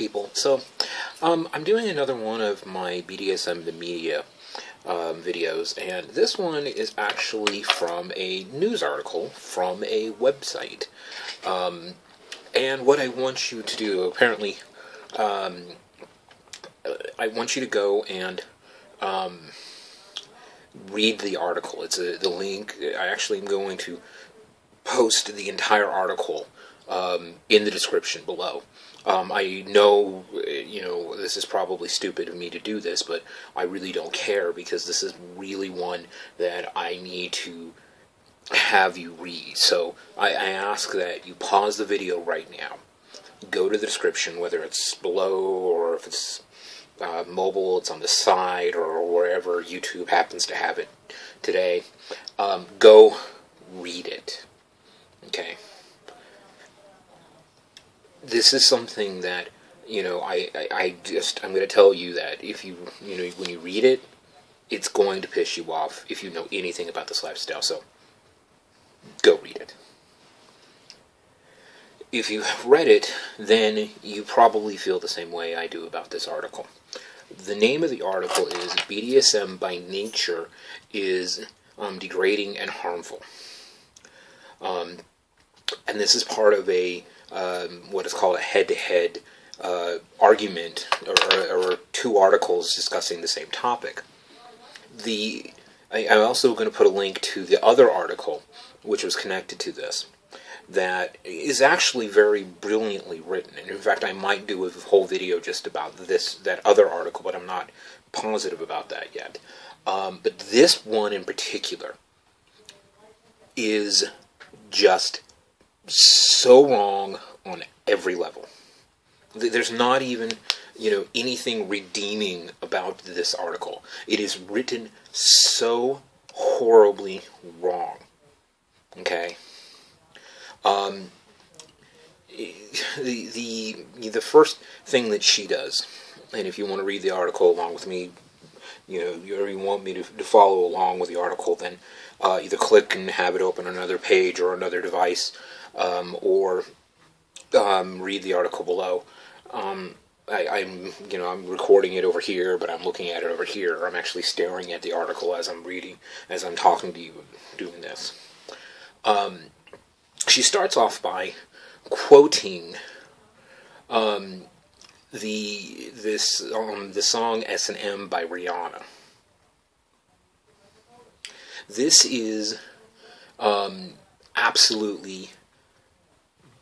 people. So, I'm doing another one of my BDSM the Media videos, and this one is actually from a news article from a website. And what I want you to do, apparently, I want you to go and read the article. It's the link. I actually am going to post the entire article in the description below. I know, this is probably stupid of me to do this, but I really don't care, because this is really one that I need to have you read. So I ask that you pause the video right now, go to the description, whether it's below or if it's mobile, it's on the side, or wherever YouTube happens to have it today. Go read it. Okay. This is something that, I'm going to tell you that if when you read it, it's going to piss you off if you know anything about this lifestyle. So, go read it. If you have read it, then you probably feel the same way I do about this article. The name of the article is BDSM by Nature is Degrading and Harmful. And this is part of a what is called a head-to-head argument, or two articles discussing the same topic. I'm also going to put a link to the other article, which was connected to this, that is actually very brilliantly written. And in fact, I might do a whole video just about that other article, but I'm not positive about that yet. But this one in particular is just so wrong on every level. There's not even, anything redeeming about this article. It is written so horribly wrong. Okay? The first thing that she does, and if you want to read the article along with me, you want me to follow along with the article, then either click and have it open on another page or another device, or read the article below. I'm recording it over here, but I'm looking at it over here. I'm actually staring at the article as I'm reading, as I'm talking to you, doing this. She starts off by quoting the song S&M by Rihanna. This is absolutely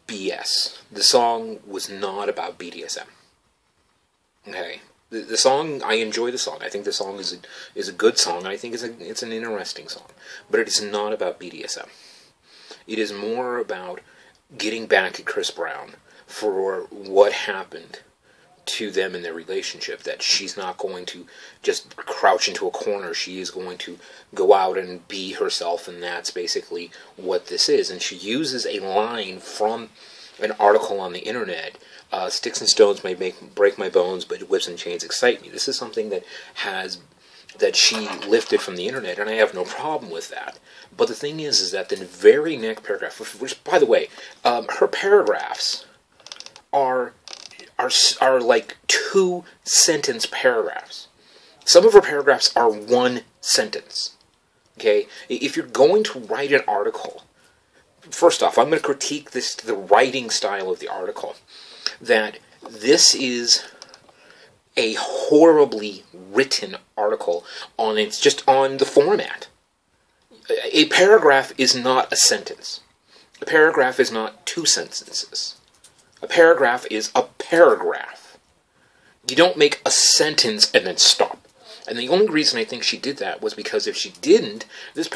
BS. The song was not about BDSM. Okay, the song, I enjoy the song. I think the song is a good song. I think it's an interesting song, but it is not about BDSM. It is more about getting back at Chris Brown for what happened to them in their relationship, that she's not going to just crouch into a corner. She is going to go out and be herself, and that's basically what this is. And she uses a line from an article on the internet, sticks and stones may break my bones, but whips and chains excite me. This is something that she lifted from the internet, and I have no problem with that. But the thing is that the very next paragraph, which, by the way, her paragraphs are like 2-sentence paragraphs. Some of her paragraphs are 1 sentence. Okay? If you're going to write an article, first off, I'm going to critique the writing style of the article. That this is a horribly written article just on the format. A paragraph is not a sentence. A paragraph is not 2 sentences. A paragraph is a paragraph. You don't make a sentence and then stop. And the only reason I think she did that was because if she didn't, this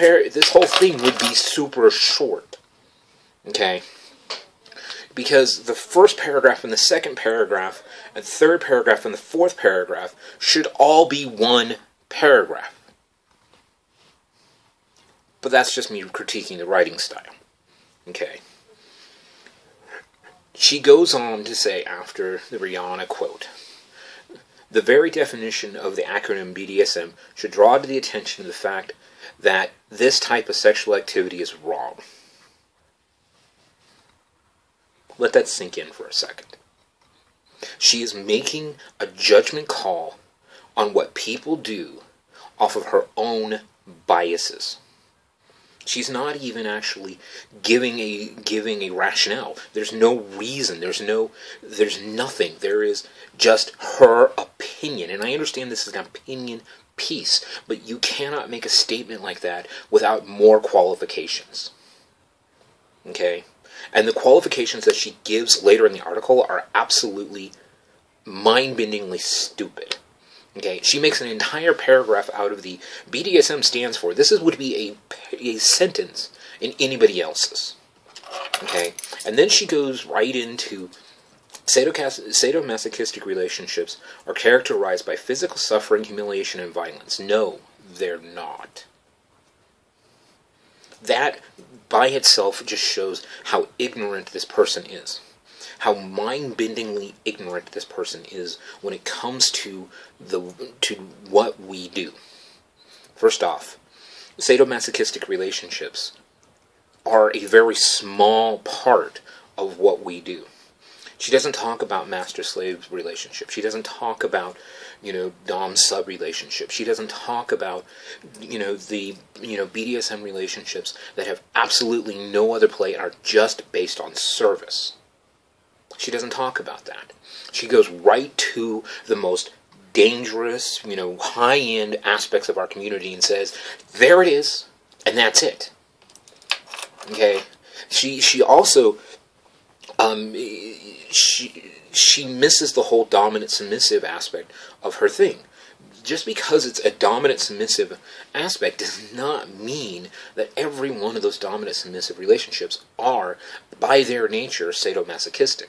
whole thing would be super short. Okay? Because the first paragraph and the second paragraph and the third paragraph and the fourth paragraph should all be 1 paragraph. But that's just me critiquing the writing style. Okay. She goes on to say, after the Rihanna quote, the very definition of the acronym BDSM should draw to the attention of the fact that this type of sexual activity is wrong. Let that sink in for a second. She is making a judgment call on what people do off of her own biases. She's not even actually giving a rationale. There's no reason. There's nothing. There is just her opinion. And I understand this is an opinion piece, but you cannot make a statement like that without more qualifications. Okay? And the qualifications that she gives later in the article are absolutely mind-bendingly stupid. Okay, she makes an entire paragraph out of the BDSM stands for. This would be a sentence in anybody else's. Okay, and then she goes right into sadomasochistic relationships are characterized by physical suffering, humiliation, and violence. No, they're not. That by itself just shows how ignorant this person is. How mind-bendingly ignorant this person is when it comes to what we do. First off, sadomasochistic relationships are a very small part of what we do. She doesn't talk about master-slave relationships. She doesn't talk about, dom-sub relationships. She doesn't talk about, the BDSM relationships that have absolutely no other play and are just based on service. She doesn't talk about that. She goes right to the most dangerous, high-end aspects of our community and says, there it is, and that's it. Okay? She also, she misses the whole dominant-submissive aspect of her thing. Just because it's a dominant-submissive aspect does not mean that every one of those dominant-submissive relationships are, by their nature, sadomasochistic.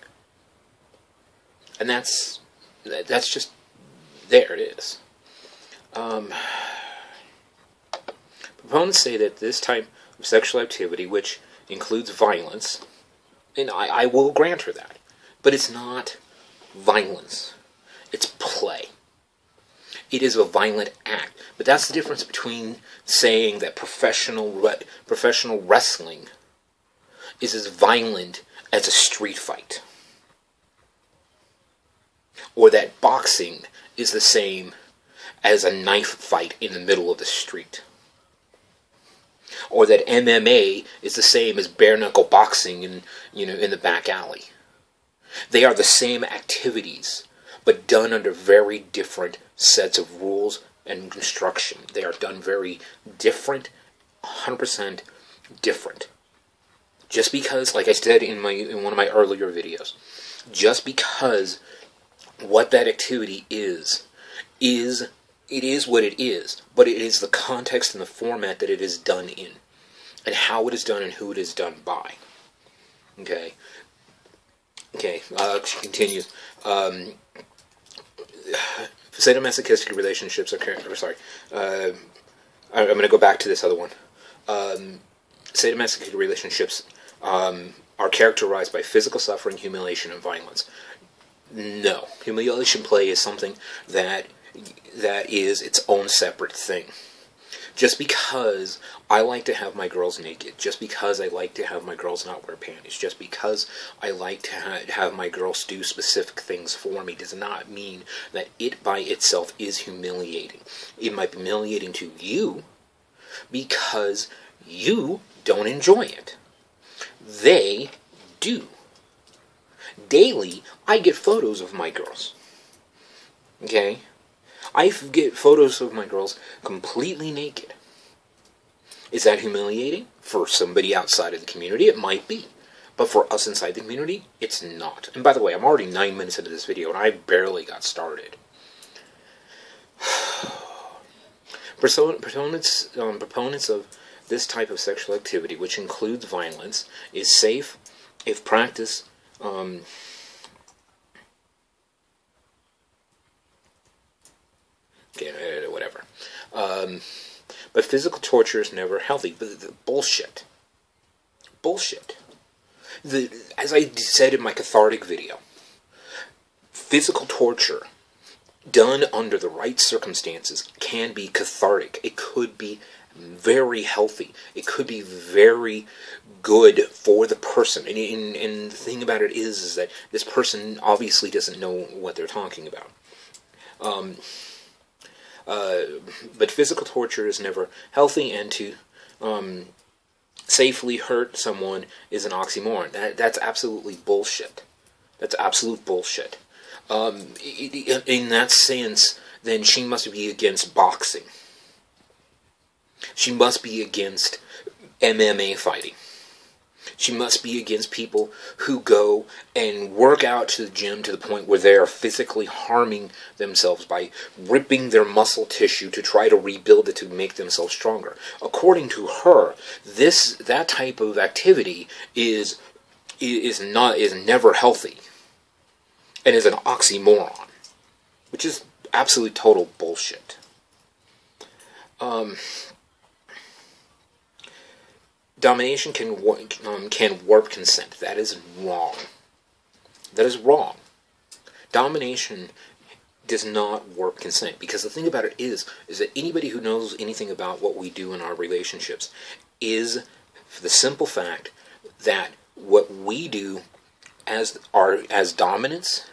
And that's just, there it is. Proponents say that this type of sexual activity, which includes violence, and I will grant her that, but it's not violence. It's play. It is a violent act. But that's the difference between saying that professional wrestling is as violent as a street fight, or that boxing is the same as a knife fight in the middle of the street, or that MMA is the same as bare-knuckle boxing in the back alley. They are the same activities, but done under very different sets of rules and construction. They are done very different, 100% different. Just because, like I said in one of my earlier videos, just because what that activity is what it is, but it is the context and the format that it is done in, and how it is done and who it is done by. Okay, she continues. Sadomasochistic relationships are... I'm going to go back to this other one. Sadomasochistic relationships are characterized by physical suffering, humiliation, and violence. No. Humiliation play is something that is its own separate thing. Just because I like to have my girls naked, just because I like to have my girls not wear panties, just because I like to have my girls do specific things for me, does not mean that it by itself is humiliating. It might be humiliating to you because you don't enjoy it. They do. Daily, I get photos of my girls. Okay? I get photos of my girls completely naked. Is that humiliating? For somebody outside of the community, it might be. But for us inside the community, it's not. And by the way, I'm already 9 minutes into this video, and I barely got started. Proponents of this type of sexual activity, which includes violence, is safe if practiced... whatever. But physical torture is never healthy. Bullshit. Bullshit. As I said in my cathartic video, physical torture done under the right circumstances can be cathartic. It could be very healthy. It could be very good for the person. And the thing about it is that this person obviously doesn't know what they're talking about. But physical torture is never healthy, and to safely hurt someone is an oxymoron. That's absolutely bullshit. That's absolute bullshit. In that sense, then she must be against boxing. She must be against MMA fighting. She must be against people who go and work out to the gym to the point where they are physically harming themselves by ripping their muscle tissue to try to rebuild it to make themselves stronger. According to her, that type of activity is never healthy, and is an oxymoron, which is absolute total bullshit. Domination can warp consent. That is wrong. That is wrong. Domination does not warp consent, because the thing about it is that anybody who knows anything about what we do in our relationships is the simple fact that what we do as dominants,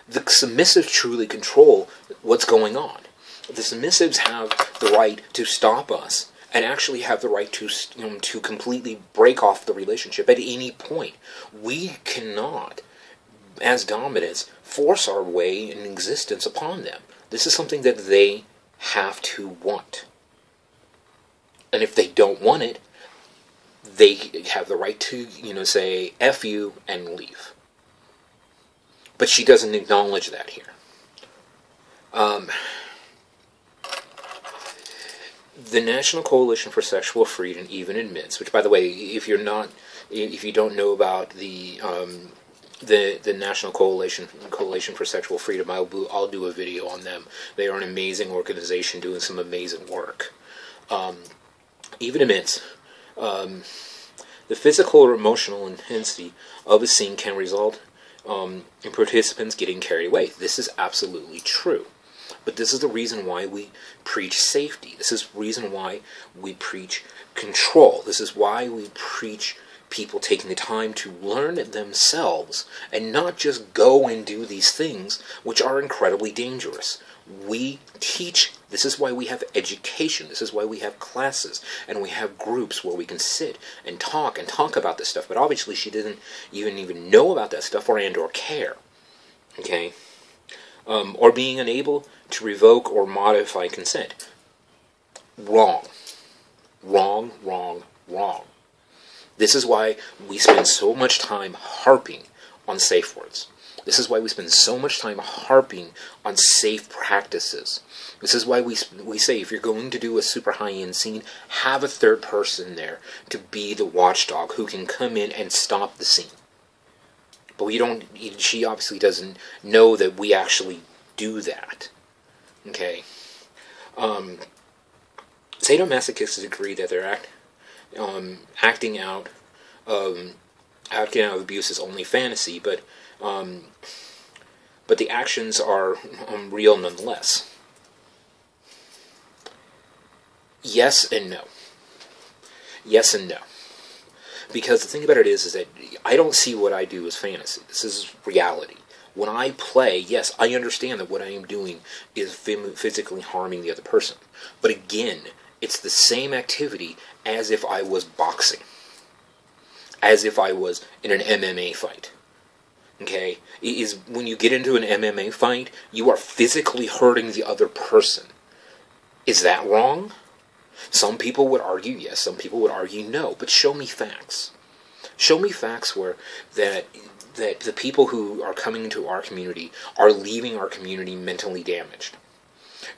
the submissives truly control what's going on. The submissives have the right to stop us, and actually have the right to completely break off the relationship at any point. We cannot, as dominants, force our way in existence upon them. This is something that they have to want. And if they don't want it, they have the right to, say, F you and leave. But she doesn't acknowledge that here. The National Coalition for Sexual Freedom even admits, which, by the way, if you don't know about the National Coalition for Sexual Freedom, I'll do a video on them. They are an amazing organization doing some amazing work. Even admits the physical or emotional intensity of a scene can result in participants getting carried away. This is absolutely true. But this is the reason why we preach safety. This is the reason why we preach control. This is why we preach people taking the time to learn themselves and not just go and do these things which are incredibly dangerous. We teach. This is why we have education. This is why we have classes and we have groups where we can sit and talk about this stuff. But obviously she didn't even know about that stuff or care. Okay? Or being unable to revoke or modify consent. Wrong. Wrong, wrong, wrong. This is why we spend so much time harping on safe words. This is why we spend so much time harping on safe practices. This is why we say if you're going to do a super high-end scene, have a third person there to be the watchdog who can come in and stop the scene. But she obviously doesn't know that we actually do that. Okay? Sadomasochists agree that they're acting out of abuse is only fantasy, but the actions are real nonetheless. Yes and no. Yes and no. Because the thing about it is that I don't see what I do as fantasy. This is reality. When I play, yes, I understand that what I am doing is physically harming the other person. But again, it's the same activity as if I was boxing. As if I was in an MMA fight. Okay? When you get into an MMA fight, you are physically hurting the other person. Is that wrong? Some people would argue yes, some people would argue no, but show me facts. Show me facts where that the people who are coming into our community are leaving our community mentally damaged,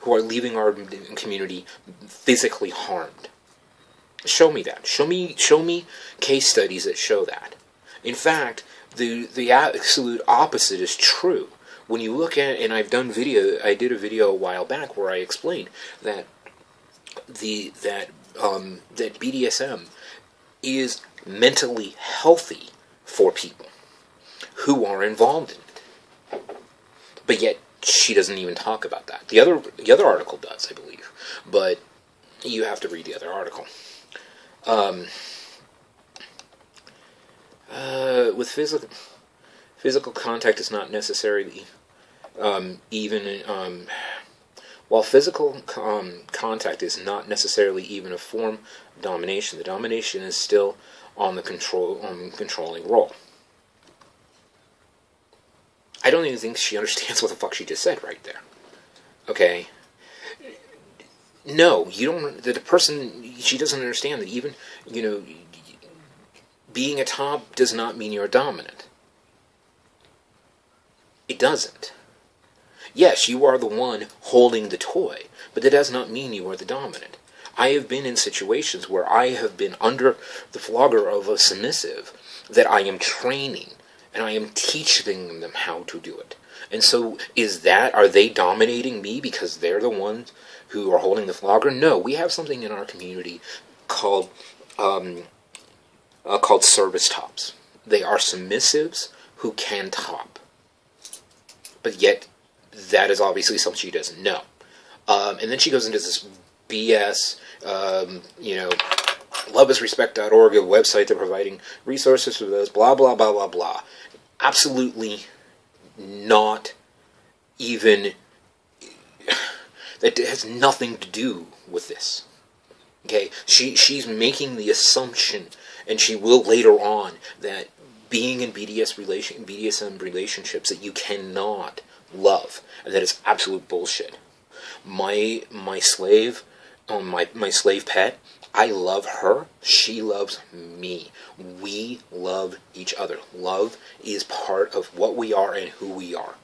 who are leaving our community physically harmed. Show me that. Show me case studies that show that. In fact, the absolute opposite is true. When you look at, and I did a video a while back where I explained that that BDSM is mentally healthy for people who are involved in it. But yet she doesn't even talk about that. The other article does, I believe. But you have to read the other article. With physical contact is not necessarily while physical contact is not necessarily even a form of domination, the domination is still on the controlling role. I don't even think she understands what the fuck she just said right there. Okay? No, you don't. The person, she doesn't understand that even, being a top does not mean you're dominant. It doesn't. Yes, you are the one holding the toy, but that does not mean you are the dominant. I have been in situations where I have been under the flogger of a submissive that I am training, and I am teaching them how to do it. And so, are they dominating me because they're the ones who are holding the flogger? No, we have something in our community called service tops. They are submissives who can top. But yet, that is obviously something she doesn't know. And then she goes into this BS, loveisrespect.org, a website they're providing resources for those, blah, blah, blah, blah, blah. Absolutely not even, that has nothing to do with this. Okay? She's making the assumption, and she will later on, that being in BDSM relationships that you cannot love, and that is absolute bullshit. My slave, my slave pet, I love her, she loves me. We love each other. Love is part of what we are and who we are.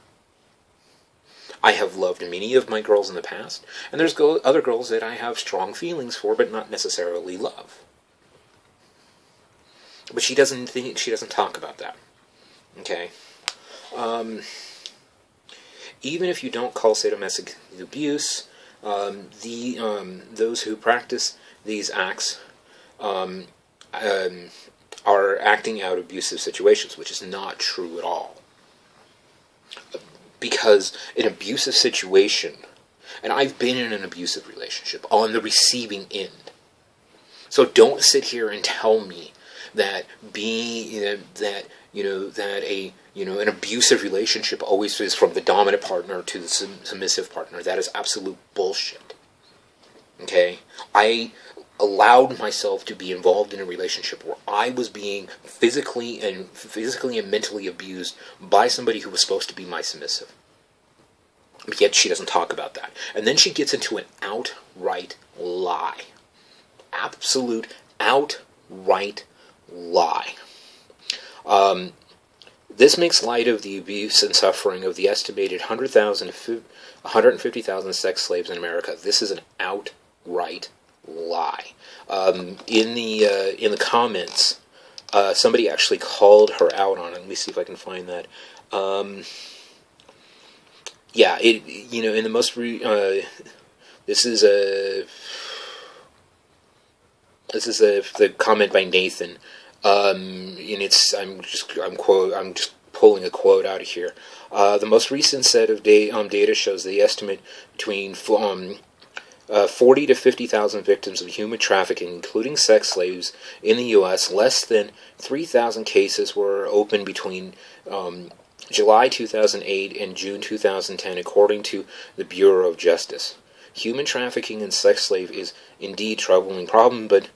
I have loved many of my girls in the past, and there's other girls that I have strong feelings for, but not necessarily love. But she doesn't talk about that. Okay? Even if you don't call sadomasochism abuse, those who practice these acts are acting out abusive situations, which is not true at all. Because an abusive situation, and I've been in an abusive relationship on the receiving end, so don't sit here and tell me that an abusive relationship always is from the dominant partner to the submissive partner. That is absolute bullshit. Okay? I allowed myself to be involved in a relationship where I was being physically and mentally abused by somebody who was supposed to be my submissive. But yet she doesn't talk about that. And then she gets into an outright lie. Absolute outright lie. This makes light of the abuse and suffering of the estimated 150,000 sex slaves in America. This is an outright lie. In the comments, somebody actually called her out on it. Let me see if I can find that. In the most this is the comment by Nathan. And I'm just pulling a quote out of here. The most recent set of data shows the estimate between 40 to 50,000 victims of human trafficking, including sex slaves, in the U.S. Less than 3,000 cases were opened between July 2008 and June 2010, according to the Bureau of Justice. Human trafficking and sex slave is indeed a troubling problem, but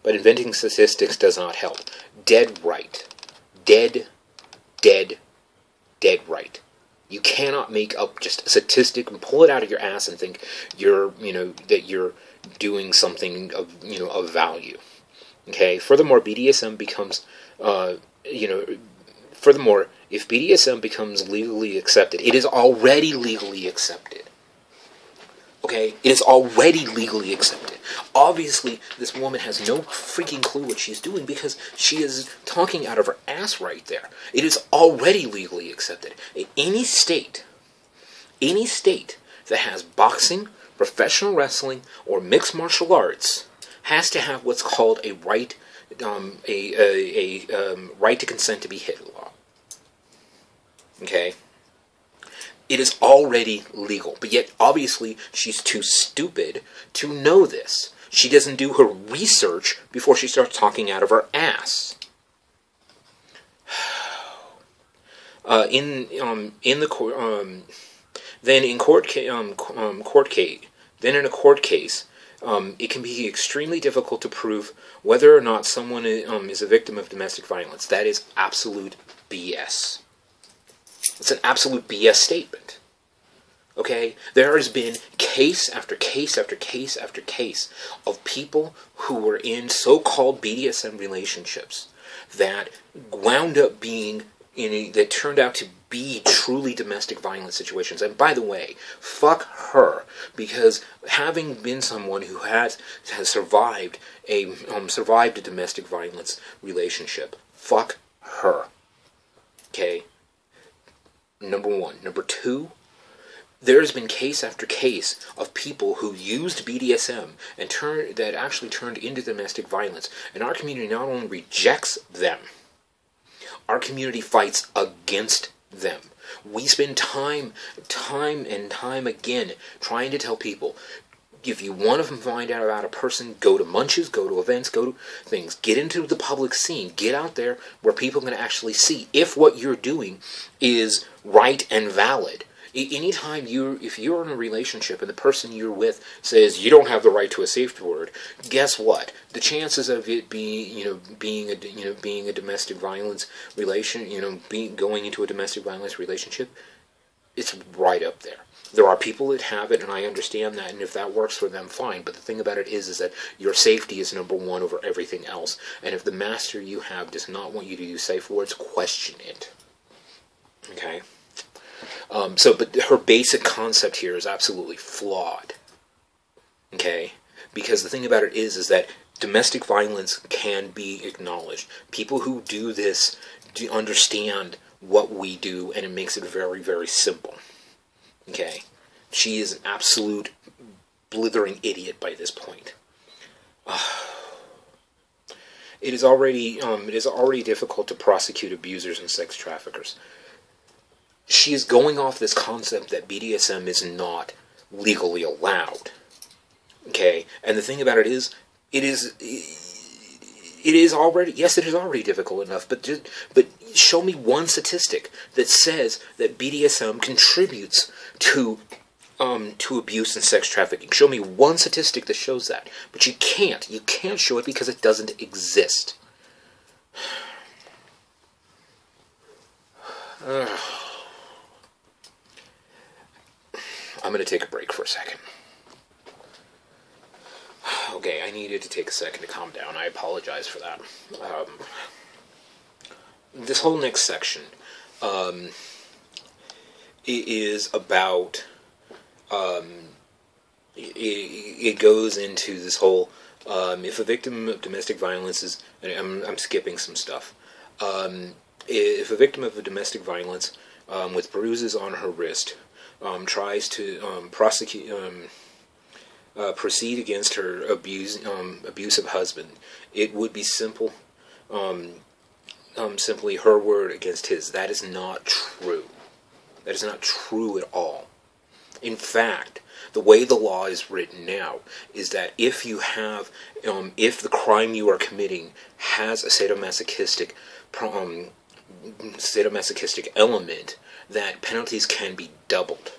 inventing statistics does not help. Dead right. Dead right. You cannot make up just a statistic and pull it out of your ass and think that you're doing something of value. Okay? Furthermore, BDSM becomes, if BDSM becomes legally accepted, it is already legally accepted. Okay? It is already legally accepted. Obviously, this woman has no freaking clue what she's doing because she is talking out of her ass right there. It is already legally accepted. In any state that has boxing, professional wrestling, or mixed martial arts has to have what's called a right to consent to be hit law. Okay? It is already legal, but yet obviously she's too stupid to know this. She doesn't do her research before she starts talking out of her ass. In the court, then in court case, then in a court case, it can be extremely difficult to prove whether or not someone is a victim of domestic violence. That is absolute BS. It's an absolute BS statement. Okay? There has been case after case after case after case of people who were in so-called BDSM relationships that wound up being that turned out to be truly domestic violence situations. And by the way, fuck her, because having been someone who has survived a domestic violence relationship, fuck her. Okay? Number one. Number two, there's been case after case of people who used BDSM and that actually turned into domestic violence. And our community not only rejects them, our community fights against them. We spend time and time again trying to tell people, if you want to find out about a person, go to munches, go to events, go to things. Get into the public scene. Get out there where people can actually see if what you're doing is right and valid. Anytime if you're in a relationship and the person you're with says you don't have the right to a safe word, guess what? The chances of it being a domestic violence relation, going into a domestic violence relationship, it's right up there. There are people that have it, and I understand that, and if that works for them, fine. But the thing about it is that your safety is number one over everything else. And if the master you have does not want you to use safe words, question it. Okay? But her basic concept here is absolutely flawed. Okay? Because the thing about it is that domestic violence can be acknowledged. People who do this understand what we do, and it makes it very, very simple. Okay? She is an absolute blithering idiot by this point. It is already difficult to prosecute abusers and sex traffickers. She is going off this concept that BDSM is not legally allowed. Okay? And the thing about it is already difficult enough, but show me one statistic that says that BDSM contributes to abuse and sex trafficking. Show me one statistic that shows that. But you can't. You can't show it because it doesn't exist. I'm going to take a break for a second. Okay, I needed to take a second to calm down. I apologize for that. This whole next section is about... It goes into this whole... if a victim of domestic violence is... I'm skipping some stuff. If a victim of a domestic violence with bruises on her wrist... tries to proceed against her abusive husband, it would be simply her word against his. That is not true. That is not true at all. In fact, the way the law is written now is that if the crime you are committing has a sadomasochistic element, that penalties can be doubled.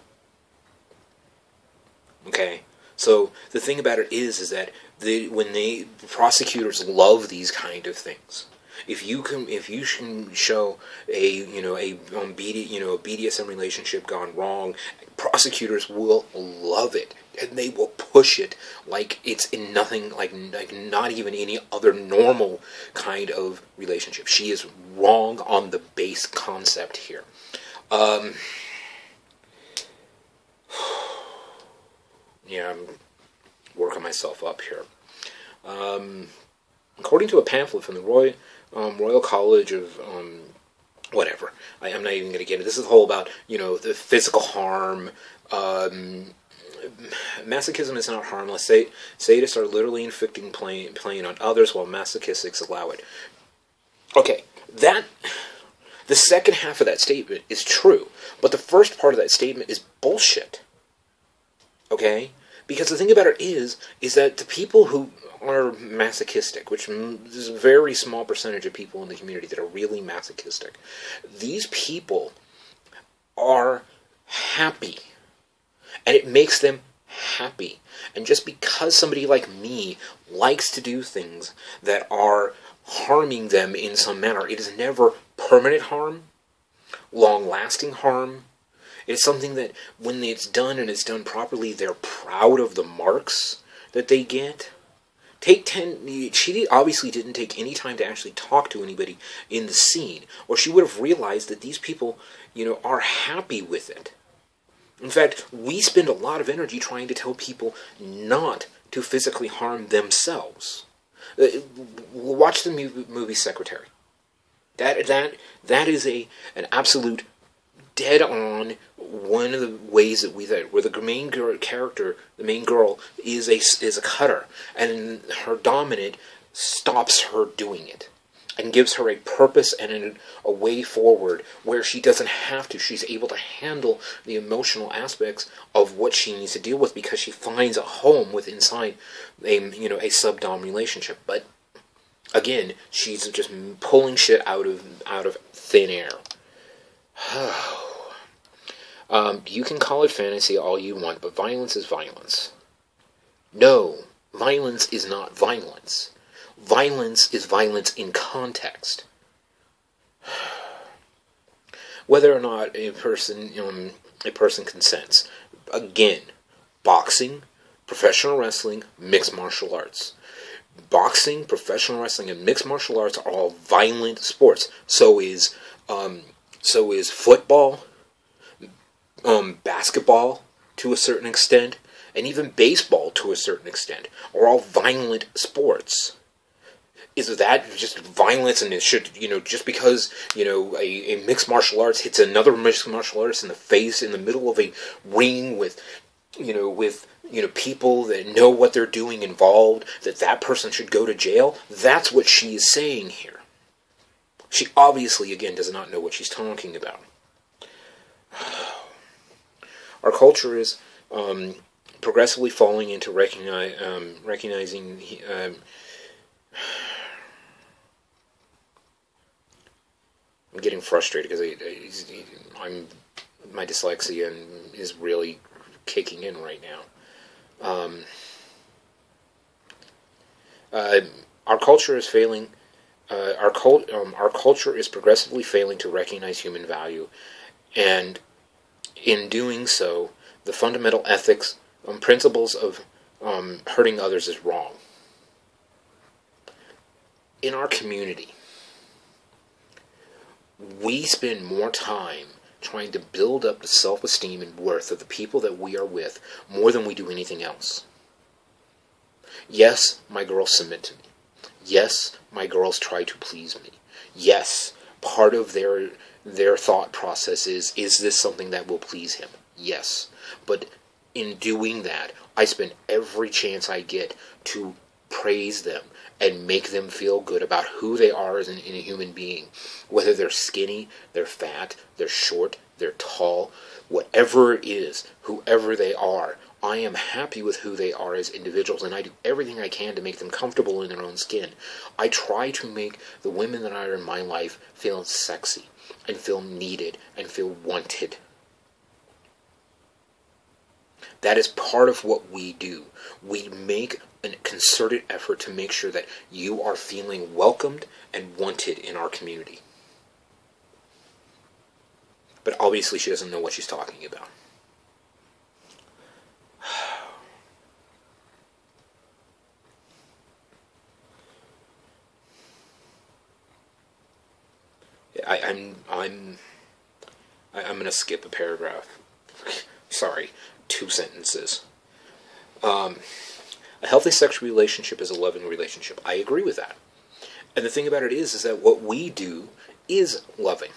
Okay? So the thing about it is that prosecutors love these kind of things. If you can show a BDSM relationship gone wrong, prosecutors will love it, and they will push it like it's in nothing, like not even any other normal kind of relationship. She is wrong on the base concept here. Yeah, I'm working myself up here. According to a pamphlet from the Royal College of whatever, I'm not even going to get into this. Is whole about the physical harm. Masochism is not harmless. Sadists are literally inflicting pain on others, while masochists allow it. Okay, that The second half of that statement is true, but the first part of that statement is bullshit. Okay? Because the thing about it is that the people who are masochistic, which is a very small percentage of people in the community that are really masochistic, these people are happy. And it makes them happy. And just because somebody like me likes to do things that are harming them in some manner, it is never permanent harm, long-lasting harm. It's something that when it's done and it's done properly, they're proud of the marks that they get. She obviously didn't take any time to actually talk to anybody in the scene, or she would have realized that these people, are happy with it. In fact, we spend a lot of energy trying to tell people not to physically harm themselves. Watch the movie Secretary. That is an absolute dead-on one of the ways that where the main character, the main girl, is a cutter, and her dominant stops her doing it, and gives her a purpose and a way forward where she doesn't have to. She's able to handle the emotional aspects of what she needs to deal with because she finds a home inside a sub-dom relationship. But again, she's just pulling shit out of thin air. You can call it fantasy all you want, but violence is violence. No, violence is not violence. Violence is violence in context. Whether or not a person consents. Again, boxing, professional wrestling, mixed martial arts. Boxing, professional wrestling, and mixed martial arts are all violent sports. So is football, basketball to a certain extent, and even baseball to a certain extent, are all violent sports. Is that just violence, and it should, just because, a mixed martial arts hits another mixed martial artist in the face in the middle of a ring with people that know what they're doing involved, that person should go to jail? That's what she is saying here. She obviously, again, does not know what she's talking about. Our culture is progressively falling into recognizing. I'm getting frustrated because my dyslexia is really kicking in right now. Our culture is failing. Our culture is progressively failing to recognize human value, and in doing so, the fundamental ethics principles of hurting others is wrong. In our community, we spend more time trying to build up the self-esteem and worth of the people that we are with more than we do anything else. Yes, my girls submit to me. Yes, my girls try to please me. Yes, part of their thought process is this something that will please him? Yes. But in doing that, I spend every chance I get to praise them and make them feel good about who they are as a human being. Whether they're skinny, they're fat, they're short, they're tall, whatever it is, whoever they are, I am happy with who they are as individuals, and I do everything I can to make them comfortable in their own skin. I try to make the women that are in my life feel sexy, and feel needed, and feel wanted. That is part of what we do. We make a concerted effort to make sure that you are feeling welcomed and wanted in our community. But obviously she doesn't know what she's talking about. I'm going to skip a paragraph. Sorry, 2 sentences. A healthy sexual relationship is a loving relationship. I agree with that. And the thing about it is that what we do is loving,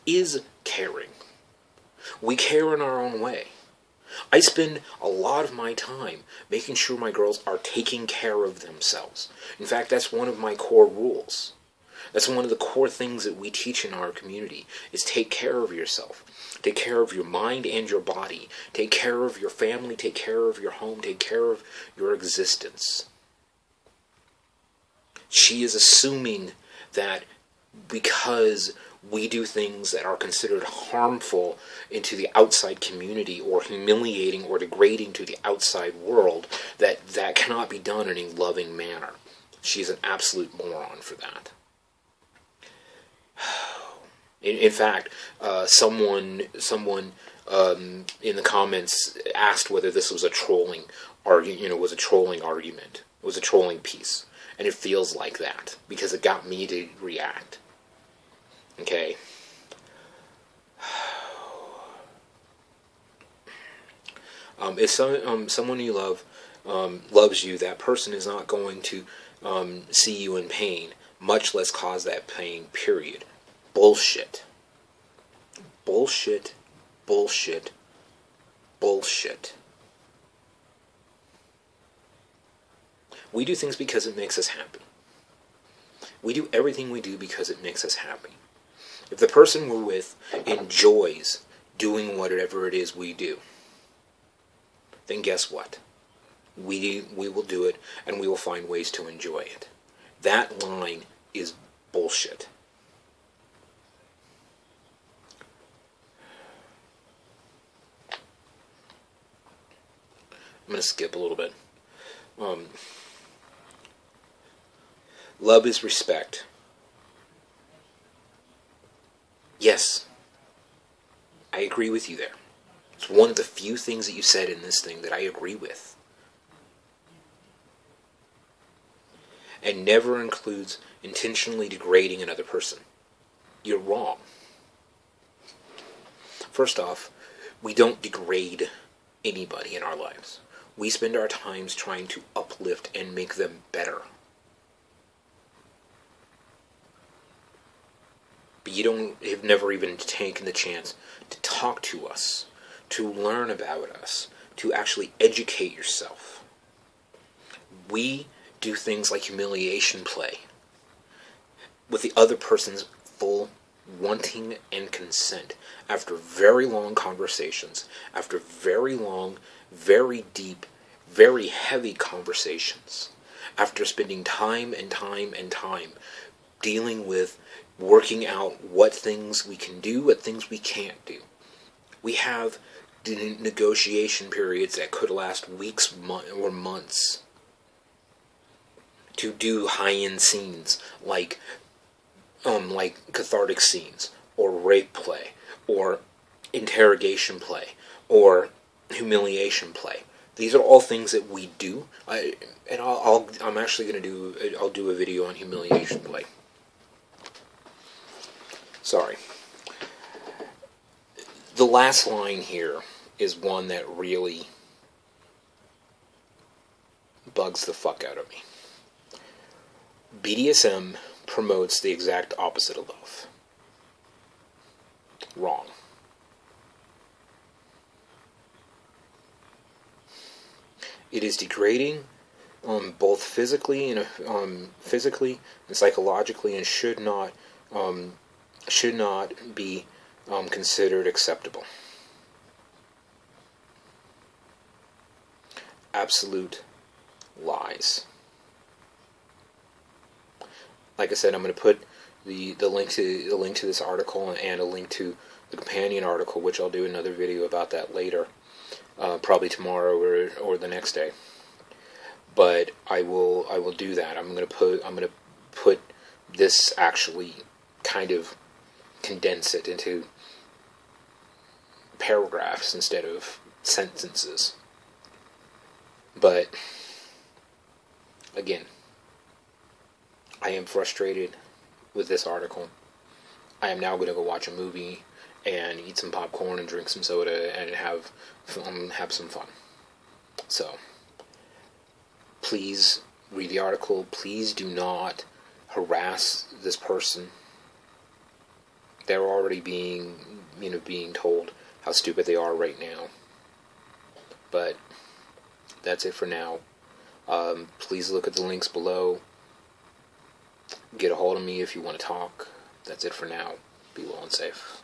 is caring. We care in our own way. I spend a lot of my time making sure my girls are taking care of themselves. In fact, that's one of my core rules. That's one of the core things that we teach in our community, is take care of yourself. Take care of your mind and your body. Take care of your family. Take care of your home. Take care of your existence. She is assuming that because we do things that are considered harmful into the outside community, or humiliating or degrading to the outside world, that cannot be done in a loving manner. She's an absolute moron for that. In fact, someone in the comments asked whether this was a trolling argument, was a trolling piece, and it feels like that because it got me to react. Okay. If someone you love loves you, that person is not going to see you in pain, much less cause that pain, period. Bullshit. Bullshit. Bullshit. Bullshit. We do things because it makes us happy. We do everything we do because it makes us happy. If the person we're with enjoys doing whatever it is we do, then guess what? We will do it, and we will find ways to enjoy it. That line is bullshit. I'm going to skip a little bit. Love is respect. Yes, I agree with you there. It's one of the few things that you said in this thing that I agree with. And never includes intentionally degrading another person. You're wrong. First off, we don't degrade anybody in our lives. We spend our times trying to uplift and make them better. But you have never even taken the chance to talk to us, to learn about us, to actually educate yourself. We do things like humiliation play with the other person's full wanting and consent, after very long conversations, after very long, very deep, very heavy conversations, after spending time and time and time dealing with working out what things we can do, what things we can't do. We have negotiation periods that could last weeks or months to do high-end scenes like cathartic scenes, or rape play, or interrogation play, or humiliation play. These are all things that we do. I'm actually going to I'll do a video on humiliation play. Sorry. The last line here is one that really bugs the fuck out of me. BDSM promotes the exact opposite of love. Wrong. It is degrading, both physically and psychologically, and should not be considered acceptable. Absolute lies. Like I said, I'm going to put the link to this article and a link to the companion article, which I'll do another video about that later, probably tomorrow or the next day. But I will do that. I'm going to put this, actually kind of condense it into paragraphs instead of sentences. But again, I am frustrated with this article. I am now going to go watch a movie and eat some popcorn and drink some soda and have some fun. So, please read the article. Please do not harass this person. They're already being told how stupid they are right now. But that's it for now. Please look at the links below. Get a hold of me if you want to talk. That's it for now. Be well and safe.